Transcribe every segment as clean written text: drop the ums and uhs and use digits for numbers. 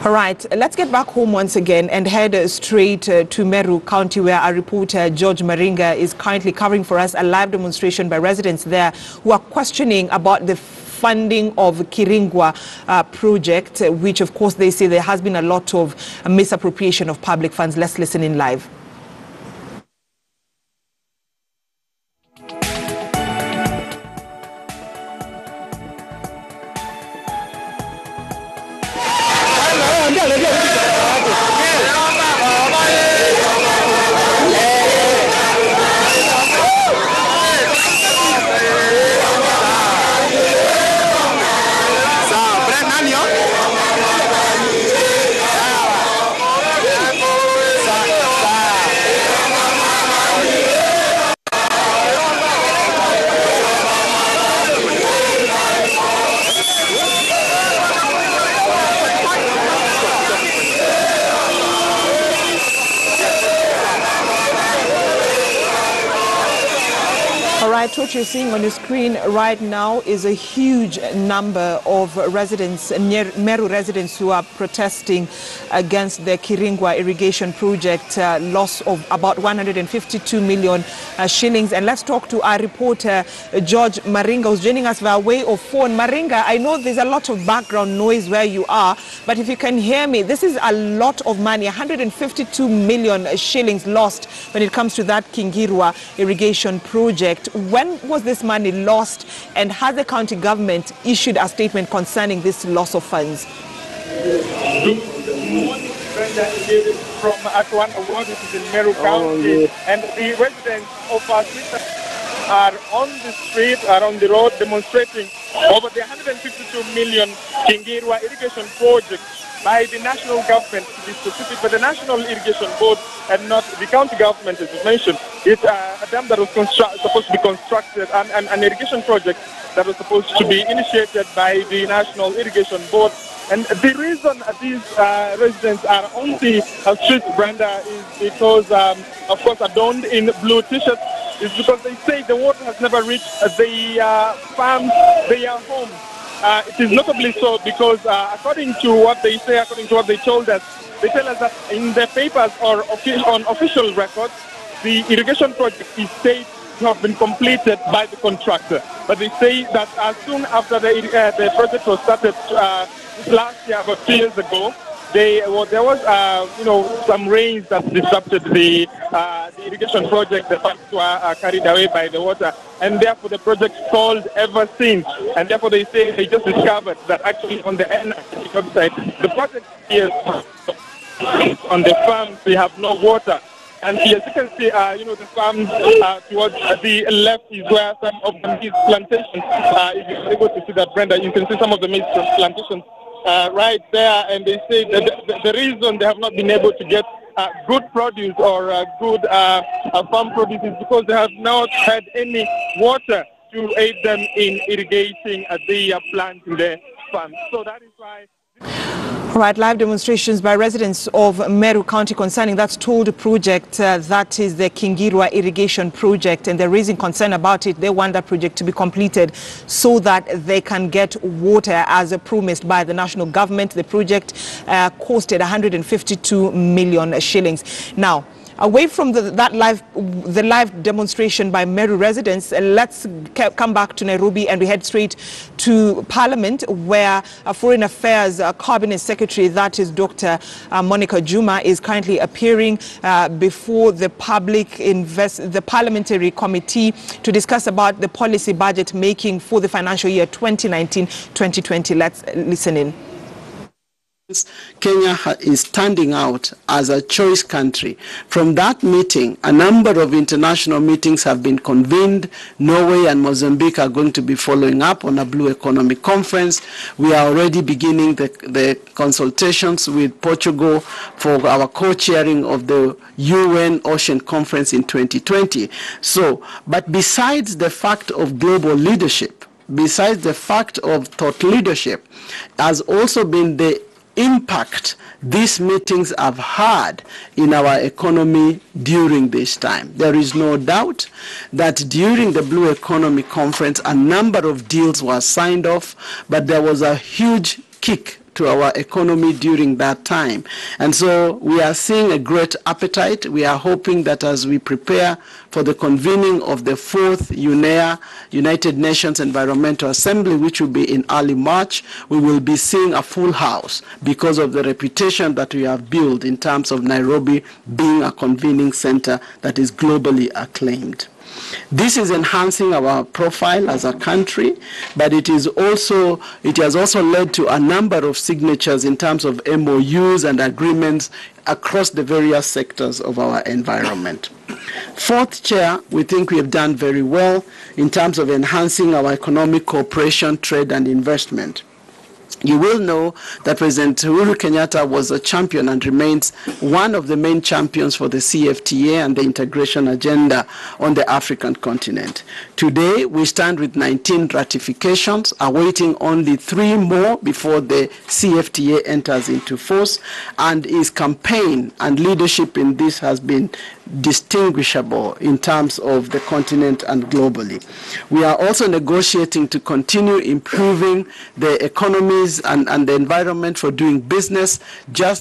All right, let's get back home once again and head straight to Meru County, where our reporter George Maringa is currently covering for us a live demonstration by residents there who are questioning about the funding of Kiringwa project, which of course they say there has been a lot of misappropriation of public funds. Let's listen in live. What you're seeing on your screen right now is a huge number of residents, Meru residents, who are protesting against the Kiringwa irrigation project, loss of about 152 million shillings. And let's talk to our reporter, George Maringa, who's joining us via way of phone. Maringa, I know there's a lot of background noise where you are, but if you can hear me, this is a lot of money, 152 million shillings lost when it comes to that Kiringwa irrigation project. When was this money lost, and has the county government issued a statement concerning this loss of funds? From Atwan Award, which is in Meru County, and the residents of our city are on the street, are on the road demonstrating over the 152 million Kiringwa irrigation project by the national government, to be specific, but the National Irrigation Board and not the county government, as you mentioned. It's a dam that was supposed to be constructed, an irrigation project that was supposed to be initiated by the National Irrigation Board. And the reason these residents are on the street, Brenda, is because, of course, adorned in blue t-shirts, is because they say the water has never reached the farms, their homes. It is notably so because according to what they say, according to what they told us, they tell us that in the papers or on official records, the irrigation project is said to have been completed by the contractor. But they say that as soon after the project was started last year, about 2 years ago, there was some rains that disrupted the irrigation project. The pipes were carried away by the water, and therefore the project stalled ever since. And therefore they say they just discovered that actually on the NIC website, the project is on the farms, they have no water. And as you can see, the farms towards the left is where some of the maize plantations, if you're able to see that, Brenda, you can see some of the maize plantations right there, and they say that the reason they have not been able to get good produce or good farm produce is because they have not had any water to aid them in irrigating the plants in the farm. So that is why. All right, live demonstrations by residents of Meru County concerning that stalled project, that is the Kiringwa irrigation project, and they're raising concern about it. They want that project to be completed so that they can get water as promised by the national government. The project costed 152 million shillings. Now, away from the live demonstration by Meru residents, let's come back to Nairobi and we head straight to Parliament, where Foreign Affairs Cabinet Secretary, that is Dr. Monica Juma, is currently appearing before the the Parliamentary Committee to discuss about the policy budget making for the financial year 2019-2020. Let's listen in. Kenya is standing out as a choice country. From that meeting, a number of international meetings have been convened. Norway and Mozambique are going to be following up on a Blue Economy Conference. We are already beginning the consultations with Portugal for our co-chairing of the UN Ocean Conference in 2020. So, but besides the fact of global leadership, besides the fact of thought leadership, has also been the impact these meetings have had in our economy during this time. There is no doubt that during the Blue Economy Conference, a number of deals were signed off, but there was a huge kick to our economy during that time. And so we are seeing a great appetite. We are hoping that as we prepare for the convening of the 4th UNEA, United Nations Environmental Assembly, which will be in early March, we will be seeing a full house because of the reputation that we have built in terms of Nairobi being a convening center that is globally acclaimed. This is enhancing our profile as a country, but it has also led to a number of signatures in terms of MOUs and agreements across the various sectors of our environment. Fourth, Chair, we think we have done very well in terms of enhancing our economic cooperation, trade, and investment. You will know that President Uhuru Kenyatta was a champion and remains one of the main champions for the CFTA and the integration agenda on the African continent. Today, we stand with 19 ratifications, awaiting only 3 more before the CFTA enters into force, and his campaign and leadership in this has been distinguishable in terms of the continent and globally. We are also negotiating to continue improving the economies and the environment for doing business,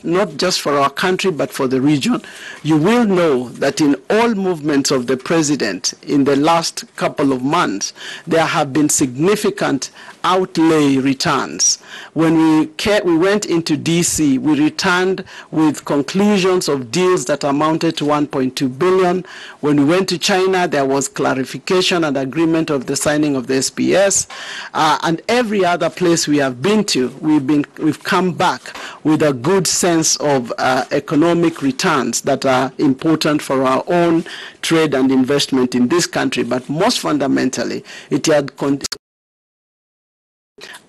not just for our country, but for the region. You will know that in all movements of the president in the last couple of months, there have been significant outlay returns. When we went into DC, we returned with conclusions of deals that amounted to 1.2 billion. When we went to China, there was clarification and agreement of the signing of the SPS. And every other place we have been to, we've come back with a good sense of economic returns that are important for our own trade and investment in this country. But most fundamentally, it had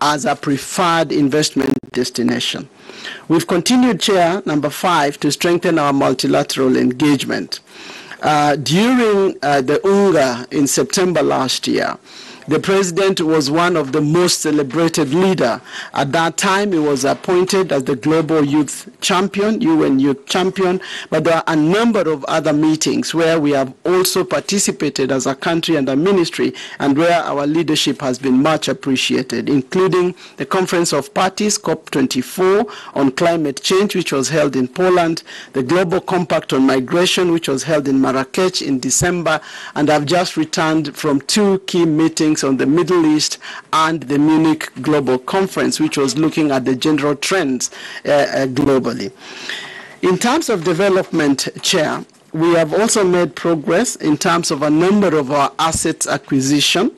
as a preferred investment destination. We've continued, Chair, number 5, to strengthen our multilateral engagement. During the UNGA in September last year, the president was one of the most celebrated leaders. At that time, he was appointed as the Global Youth Champion, UN Youth Champion, but there are a number of other meetings where we have also participated as a country and a ministry, and where our leadership has been much appreciated, including the Conference of Parties, COP24, on climate change, which was held in Poland, the Global Compact on Migration, which was held in Marrakech in December, and I've just returned from 2 key meetings on the Middle East and the Munich Global Conference, which was looking at the general trends globally. In terms of development, Chair, we have also made progress in terms of a number of our asset acquisition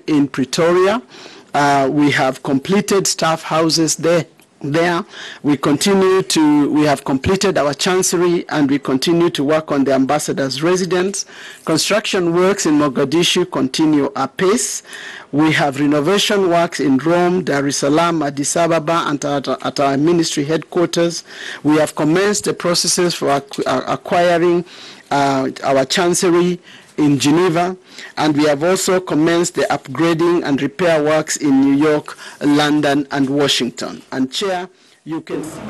in Pretoria. We have completed staff houses there. We have completed our chancery, and we continue to work on the ambassador's residence. Construction works in Mogadishu continue apace. We have renovation works in Rome, Dar es Salaam, Addis Ababa, and at our ministry headquarters. We have commenced the processes for acquiring our chancery in Geneva, and we have also commenced the upgrading and repair works in New York, London, and Washington. And Chair, you can see.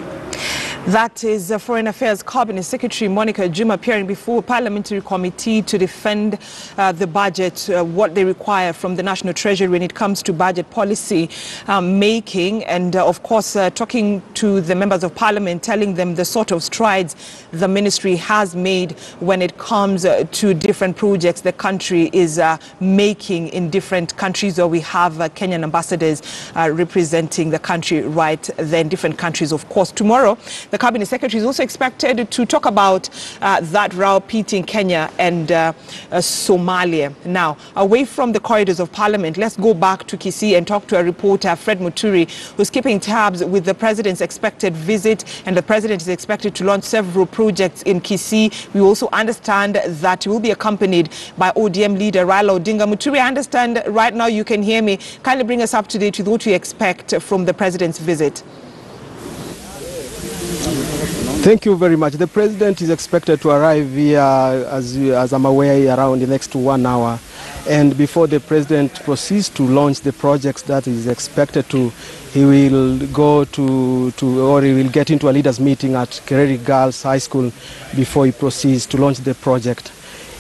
That is Foreign Affairs Cabinet Secretary Monica Juma appearing before a Parliamentary Committee to defend the budget, what they require from the National Treasury when it comes to budget policy making, and of course talking to the members of Parliament, telling them the sort of strides the ministry has made when it comes to different projects the country is making in different countries, or we have Kenyan ambassadors representing the country right there in different countries. Of course, tomorrow the Cabinet Secretary is also expected to talk about that row pitting Kenya and Somalia. Now, away from the corridors of Parliament, let's go back to Kisii and talk to a reporter, Fred Muturi, who's keeping tabs with the President's expected visit, and the President is expected to launch several projects in Kisii. We also understand that he will be accompanied by ODM leader Raila Odinga. Muturi, I understand right now you can hear me. Kindly bring us up to date with what we expect from the President's visit. Thank you very much. The President is expected to arrive here, as I'm aware, around the next 1 hour. And before the President proceeds to launch the projects that is expected to, he will go or he will get into a leaders meeting at Kereri Girls High School before he proceeds to launch the project.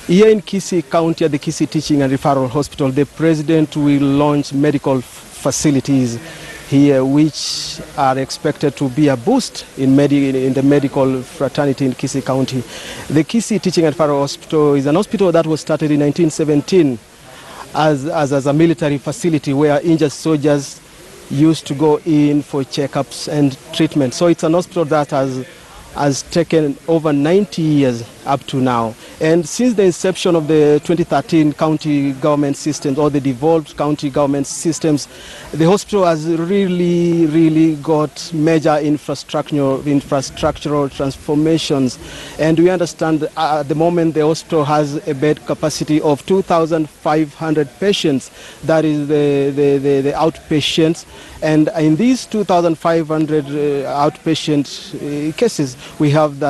Here in Kisii County, at the Kisii Teaching and Referral Hospital, the President will launch medical facilities. here, which are expected to be a boost in the medical fraternity in Kisii County. The Kisii Teaching and Referral Hospital is an hospital that was started in 1917 as a military facility where injured soldiers used to go in for checkups and treatment. So it's an hospital that has taken over 90 years up to now. And since the inception of the 2013 county government systems, or the devolved county government systems, the hospital has really got major infrastructural transformations. And we understand at the moment the hospital has a bed capacity of 2,500 patients. That is the outpatients. And in these 2,500 outpatient cases, we have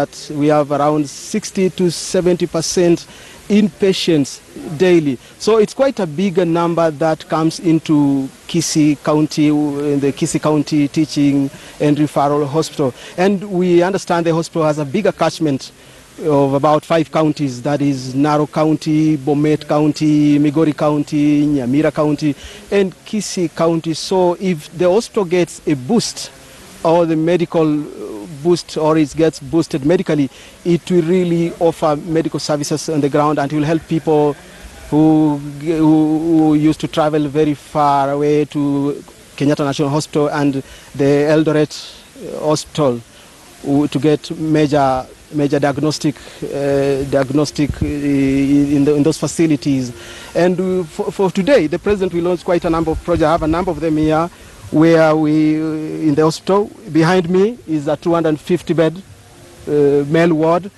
around 60 to 70% inpatients daily. So it's quite a bigger number that comes into Kisii County, the Kisii County Teaching and Referral Hospital. And we understand the hospital has a bigger catchment of about 5 counties, that is Meru County, Bomet County, Migori County, Nyamira County, and Kisii County. So if the hospital gets a boost, or the medical boost, or it gets boosted medically, it will really offer medical services on the ground, and it will help people who used to travel very far away to Kenyatta National Hospital and the Eldoret Hospital to get major diagnostic in those facilities. And for today, the President will launch quite a number of projects. I have a number of them here, where in the hospital, behind me is a 250-bed male ward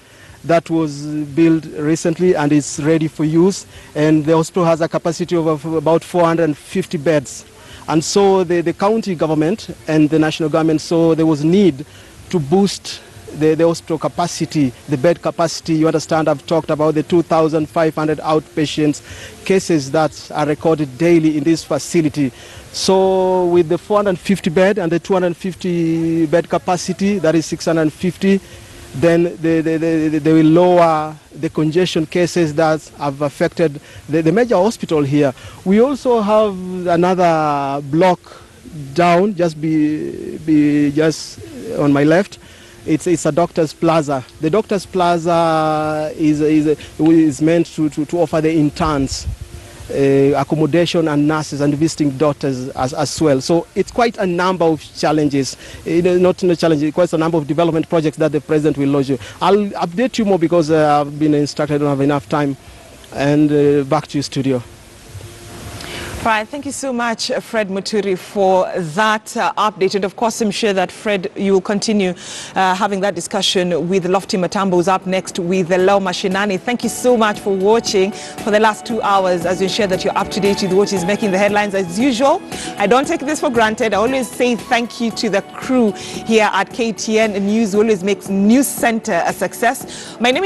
that was built recently and is ready for use. And the hospital has a capacity of about 450 beds. And so the county government and the national government saw there was need to boost the hospital capacity, the bed capacity. You understand, I've talked about the 2,500 outpatients cases that are recorded daily in this facility. So with the 450 bed and the 250 bed capacity, that is 650, then they will lower the congestion cases that have affected the major hospital here. We also have another block down, just on my left. It's a Doctor's Plaza. The Doctor's Plaza is meant to offer the interns accommodation and nurses and visiting doctors as well. So it's quite a number of challenges, not challenges, quite a number of development projects that the President will launch. I'll update you more because I've been instructed I don't have enough time. And back to you, studio. Right, thank you so much, Fred Muturi, for that update. And of course, I'm sure that, Fred, you will continue having that discussion with Lofty Matambo, who's up next with Lau Mashinani. Thank you so much for watching for the last 2 hours, as we ensure that you're up to date with what is making the headlines as usual. I don't take this for granted. I always say thank you to the crew here at KTN News, who always makes News Center a success. My name is